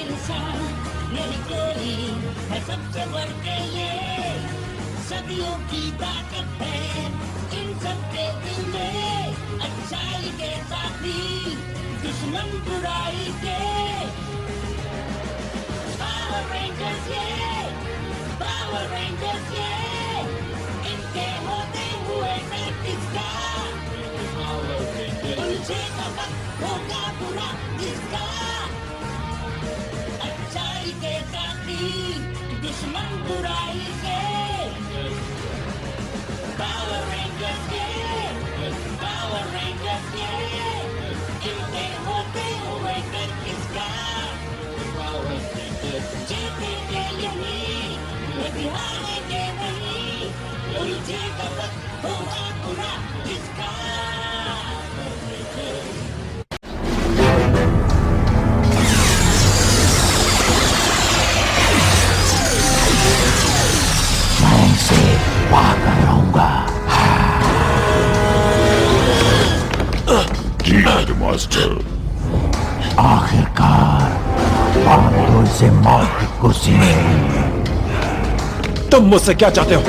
इंसान नहीं कोई है सबसे बढ़ के ये सदियों की ताकत है इन सबके दिल में अच्छाई के साथी दुश्मन बुराई के पावर रेंजर्स ये इनके होते हुए मैं किसका उनसे कब होगा बुरा किसका अच्छाई के साथी दुश्मन बुराई के पावर रेंजर्स ये इनके होते हुए मैं किसका जीतेंगे यही लेकिन हारेंगे नहीं उनसे कब होगा बुरा किसका पाकर रहूंगा। जी मास्टर। आखिरकार हम तो इसे मौत की कुर्सी में। तुम मुझसे क्या चाहते हो?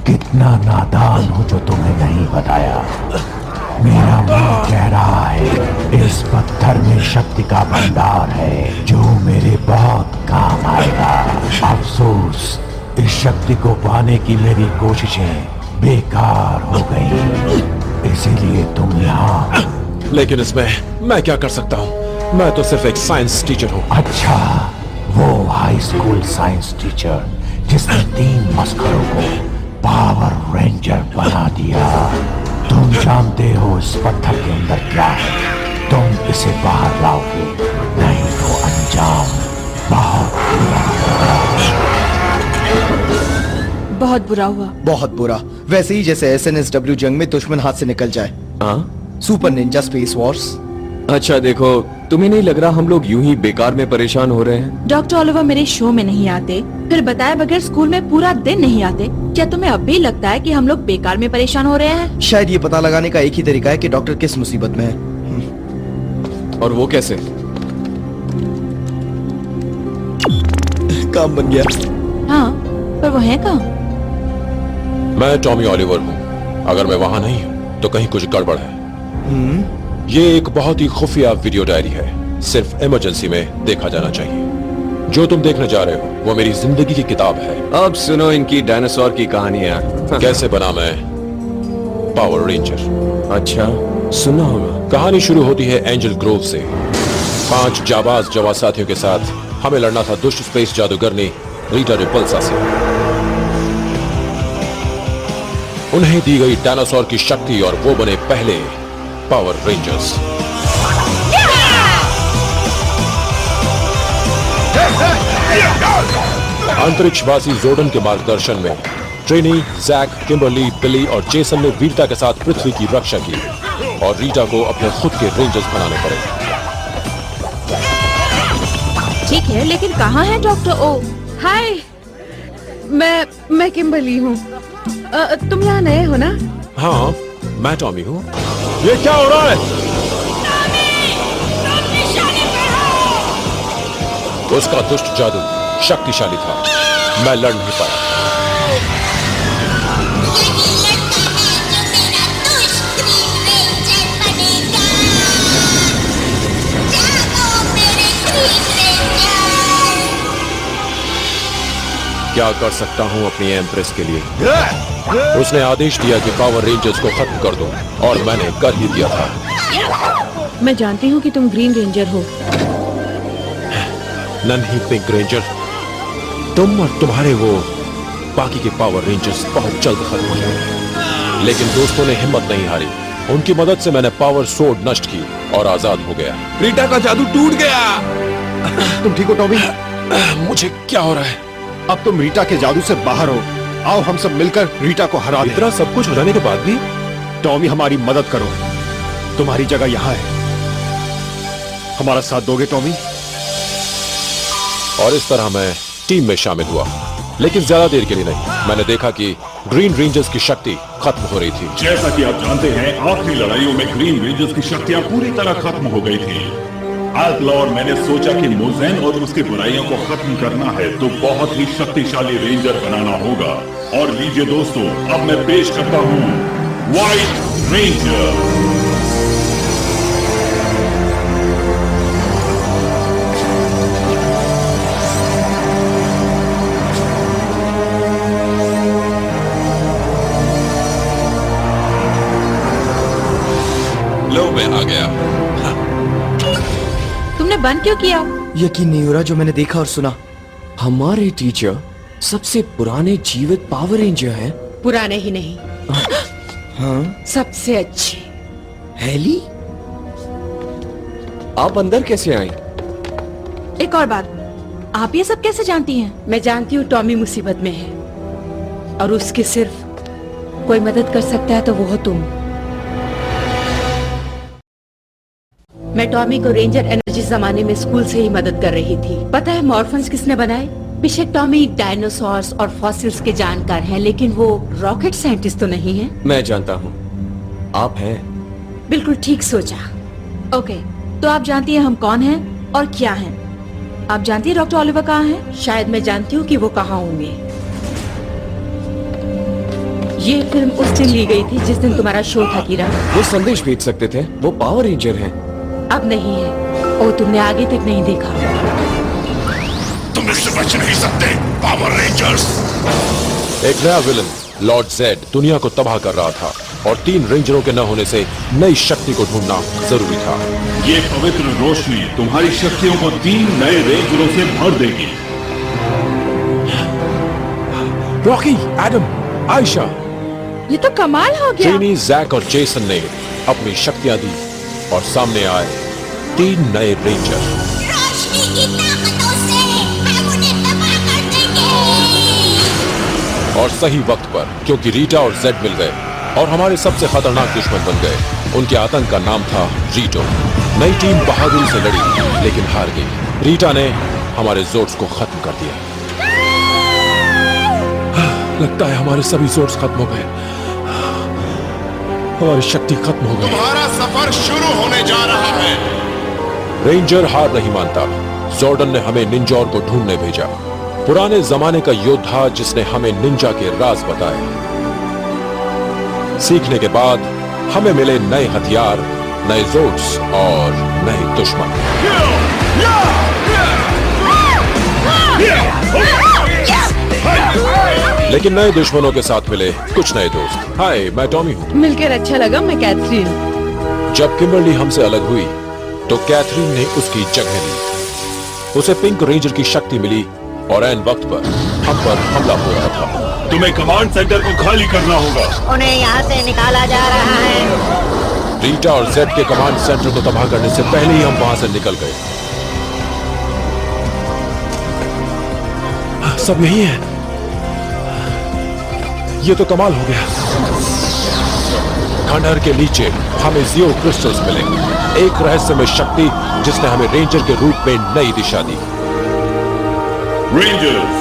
कितना नादान हो जो तुम्हें नहीं बताया। मेरा मन कह रहा है इस पत्थर में शक्ति का भंडार है जो मेरे बहुत काम आएगा। अफसोस इस शक्ति को पाने की मेरी कोशिशें बेकार हो गई, इसीलिए तुम यहाँ। लेकिन इसमें मैं क्या कर सकता हूँ? मैं तो सिर्फ एक साइंस टीचर हूँ। अच्छा, वो हाई स्कूल साइंस टीचर जिसने 3 मस्करों को पावर रेंजर बना दिया। तुम जानते हो इस पत्थर के अंदर क्या है। तुम इसे बाहर लाओगे, नहीं तो अंजाम बहुत बुरा होगा। बहुत बुरा हुआ। बहुत बुरा। वैसे ही जैसे SNSW जंग में दुश्मन हाथ से निकल जाए। हाँ? Super Ninja space Wars. अच्छा देखो, तुम्हें नहीं लग रहा हम लोग यूं ही बेकार में परेशान हो रहे हैं? डॉक्टर ओलिवर मेरे शो में नहीं आते, फिर बताए बगैर स्कूल में पूरा दिन नहीं आते। क्या तुम्हें अब भी लगता है कि हम लोग बेकार में परेशान हो रहे हैं? शायद ये पता लगाने का एक ही तरीका है कि डॉक्टर किस मुसीबत में है। और वो कैसे? काम बन गया। हाँ, पर वो है कहाँ? मैं टॉमी ऑलिवर हूँ। अगर मैं वहाँ नहीं हूँ तो कहीं कुछ गड़बड़ है। ये एक बहुत ही खुफिया वीडियो डायरी है, सिर्फ इमरजेंसी में देखा जाना चाहिए। जो तुम देखने जा रहे हो वो मेरी जिंदगी की किताब है। अब सुनो इनकी डायनासोर की कहानियाँ। कैसे बना मैं पावर रेंजर। अच्छा, सुना होगा। कहानी शुरू होती है एंजल ग्रोव से। 5 जाबाज जवान साथियों के साथ हमें लड़ना था दुष्ट स्पेस जादूगरनी रीटा रिपल्सा से। उन्हें दी गई डायनासोर की शक्ति और वो बने पहले पावर रेंजर्स। अंतरिक्षवासी जोर्डन के मार्गदर्शन में ट्रेनी, जैक, किम्बरली, बिली और जेसन ने वीरता के साथ पृथ्वी की रक्षा की और रीटा को अपने खुद के रेंजर्स बनाने पड़े। ठीक है, लेकिन कहाँ है डॉक्टर ओ? हाय, मैं किम्बरली हूँ। तुम यहाँ नए हो ना? हाँ, मैं टॉमी हूँ। ये क्या हो रहा है? उसका दुष्ट जादू शक्तिशाली था, मैं लड़ नहीं पाया। क्या कर सकता हूँ अपनी एम्प्रेस के लिए? उसने आदेश दिया कि पावर रेंजर्स को खत्म कर दो और मैंने कर ही दिया था। मैं जानती हूँ कि तुम ग्रीन रेंजर हो। नन्ही पिंक रेंजर, तुम और तुम्हारे वो बाकी के पावर रेंजर्स बहुत जल्द खत्म हो जाएंगे। लेकिन दोस्तों ने हिम्मत नहीं हारी। उनकी मदद से मैंने पावर सोर्ड नष्ट की और आजाद हो गया। रीटा का जादू टूट गया। तुम ठीक हो टॉमी? मुझे क्या हो रहा है? अब तुम रीटा के जादू से बाहर हो। आओ हम सब मिलकर रीटा को हरा दें। इतना सब कुछ हो जाने के बाद भी? टॉमी, हमारी मदद करो। तुम्हारी जगह यहाँ है। हमारा साथ दोगे टॉमी? और इस तरह मैं टीम में शामिल हुआ, लेकिन ज्यादा देर के लिए नहीं। मैंने देखा कि ग्रीन रेंजर्स की शक्ति खत्म हो रही थी। जैसा कि आप जानते हैं, आखिरी लड़ाइयों में ग्रीन रेंजर्स की शक्तियां पूरी तरह खत्म हो गई थी। आल्टला और मैंने सोचा कि मोज़ेन और उसकी बुराइयों को खत्म करना है तो बहुत ही शक्तिशाली रेंजर बनाना होगा। और लीजिए दोस्तों, अब मैं पेश करता हूँ व्हाइट रेंजर। लो मैं आ गया। तुमने बंद क्यों किया? यकीन नहीं हो रहा जो मैंने देखा और सुना। हमारे टीचर सबसे पुराने जीवित पावर रेंजर हैं। पुराने ही नहीं, हाँ, सबसे अच्छे। हेली, आप अंदर कैसे आई? एक और बात, आप ये सब कैसे जानती हैं? मैं जानती हूँ टॉमी मुसीबत में है और उसकी सिर्फ कोई मदद कर सकता है तो वो हो तुम। मैं टॉमी को रेंजर एनर्जी जमाने में स्कूल से ही मदद कर रही थी। पता है मॉर्फन्स किसने बनाए? बेशक टॉमी डायनासोर्स और फॉसिल्स के जानकार हैं, लेकिन वो रॉकेट साइंटिस्ट तो नहीं है। मैं जानता हूँ, आप हैं। बिल्कुल ठीक सोचा। ओके, तो आप जानती हैं हम कौन हैं और क्या हैं? आप जानती हैं डॉक्टर ओलिवर कहाँ हैं? शायद मैं जानती हूँ कि वो कहाँ होंगे। ये फिल्म उस दिन ली गई थी जिस दिन तुम्हारा शो था कीरा। वो संदेश भेज सकते थे, वो पावर रेंजर हैं। अब नहीं है, और तुमने आगे तक नहीं देखा। तुम इससे बच नहीं सकते पावर रेंजर्स। एक नया विलन लॉर्ड जेड दुनिया को तबाह कर रहा था और 3 रेंजरों के न होने से नई शक्ति को ढूंढना जरूरी था। ये पवित्र रोशनी तुम्हारी शक्तियों को 3 नए रेंजरों से भर देगी। रॉकी, एडम, आयशा, ये तो कमाल हो गया। ट्रेनी, जैक और जेसन ने अपनी शक्तियां दी और सामने आए 3 नए रेंजर। रोशनी की ताकतों से हम उन्हें तबाह कर देंगे। और सही वक्त पर, क्योंकि रीटा और जेड मिल गए और हमारे सबसे खतरनाक दुश्मन बन गए। उनके आतंक का नाम था रीटो। नई टीम बहादुरी से लड़ी लेकिन हार गई। रीटा ने हमारे जोर्स को खत्म कर दिया। लगता है हमारे सभी जोर्स खत्म हो गए, हमारी शक्ति खत्म हो गई। तुम्हारा सफर शुरू होने जा रहा है। रेंजर हार नहीं मानता। जॉर्डन ने हमें निंजा को ढूंढने भेजा, पुराने जमाने का योद्धा जिसने हमें निंजा के राज बताए। सीखने के बाद हमें मिले नए हथियार, नए जोर्स और नए दुश्मन। लेकिन नए दुश्मनों के साथ मिले कुछ नए दोस्त। हाय, मैं टॉमी हूँ। मिलकर अच्छा लगा। मैं कैथरीन। जब किम्बरली हमसे अलग हुई तो कैथरीन ने उसकी जगह ली। उसे पिंक रेंजर की शक्ति मिली और ऐन वक्त पर हम पर हमला हो रहा था। तुम्हें कमांड सेंटर को खाली करना होगा। उन्हें यहाँ से निकाला जा रहा है। रीटा और जेड के कमांड सेंटर को तबाह करने से पहले ही हम वहां से निकल गए। सब यही है। ये तो कमाल हो गया। खंडहर के नीचे हमें जियो क्रिस्टल्स मिले, एक रहस्यमय शक्ति जिसने हमें रेंजर के रूप में नई दिशा दी। रेंजर्स,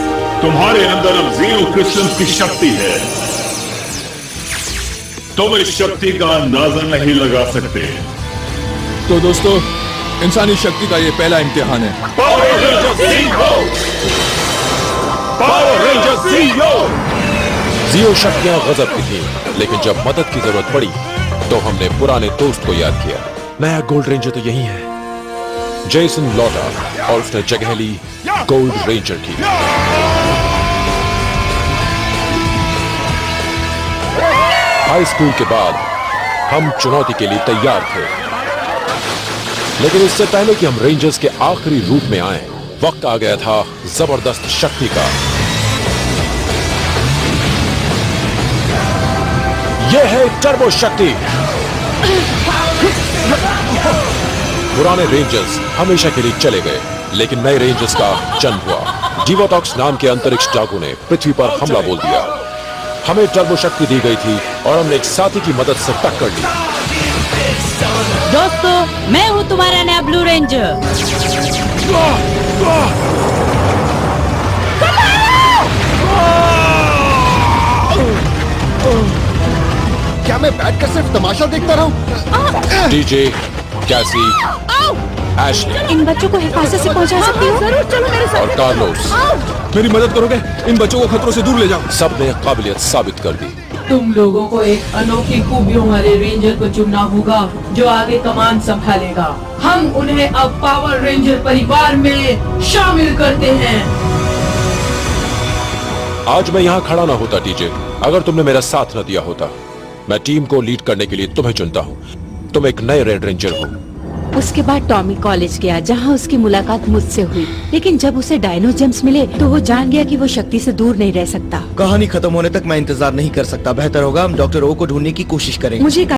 तुम्हारे अंदर अब जियो क्रिस्टल्स की शक्ति है। तुम इस शक्ति का अंदाजा नहीं लगा सकते। तो दोस्तों, इंसानी शक्ति का ये पहला इम्तिहान है। पावर रेंजर जियो! पावर रेंजर जियो! जियो शक्तियां गजब की थी, लेकिन जब मदद की जरूरत पड़ी तो हमने पुराने दोस्त को याद किया। नया गोल्ड रेंजर तो यही है। जेसन लौटा और उसने जगह ली गोल्ड रेंजर की। हाई स्कूल के बाद हम चुनौती के लिए तैयार थे, लेकिन इससे पहले कि हम रेंजर्स के आखिरी रूप में आए, वक्त आ गया था जबरदस्त शक्ति का। यह है टर्बो शक्ति। पुराने रेंजर्स हमेशा के लिए चले गए, लेकिन नए रेंजर्स का जन्म हुआ। डिवोटॉक्स नाम के अंतरिक्ष डाकू ने पृथ्वी पर हमला बोल दिया। हमें टर्बो शक्ति दी गई थी और हमने एक साथी की मदद से टक्कर ली। दोस्तों, मैं हूँ तुम्हारा नया ब्लू रेंजर। क्या मैं बैठकर सिर्फ तमाशा देखता रहूं? डीजे, कैसी, एशली इन बच्चों को हिफाजत से पहुंचा सकती हो? जरूर, चलो मेरे साथ। और कार्लोस। मेरी मदद करोगे? इन बच्चों को खतरों से दूर ले जाओ। सबने काबिलियत साबित कर दी। तुम लोगों को एक अनोखी खूबियों वाले रेंजर को चुनना होगा जो आगे कमान संभालेगा। हम उन्हें अब पावर रेंजर परिवार में शामिल करते हैं। आज मैं यहाँ खड़ा ना होता टीजे, अगर तुमने मेरा साथ न दिया होता। मैं टीम को लीड करने के लिए तुम्हें चुनता हूँ। तुम एक नए रेड रेंजर हो। उसके बाद टॉमी कॉलेज गया जहाँ उसकी मुलाकात मुझसे हुई, लेकिन जब उसे डायनो जेम्स मिले तो वो जान गया कि वो शक्ति से दूर नहीं रह सकता। कहानी खत्म होने तक मैं इंतजार नहीं कर सकता। बेहतर होगा हम डॉक्टर ओ को ढूंढने की कोशिश करें। मुझे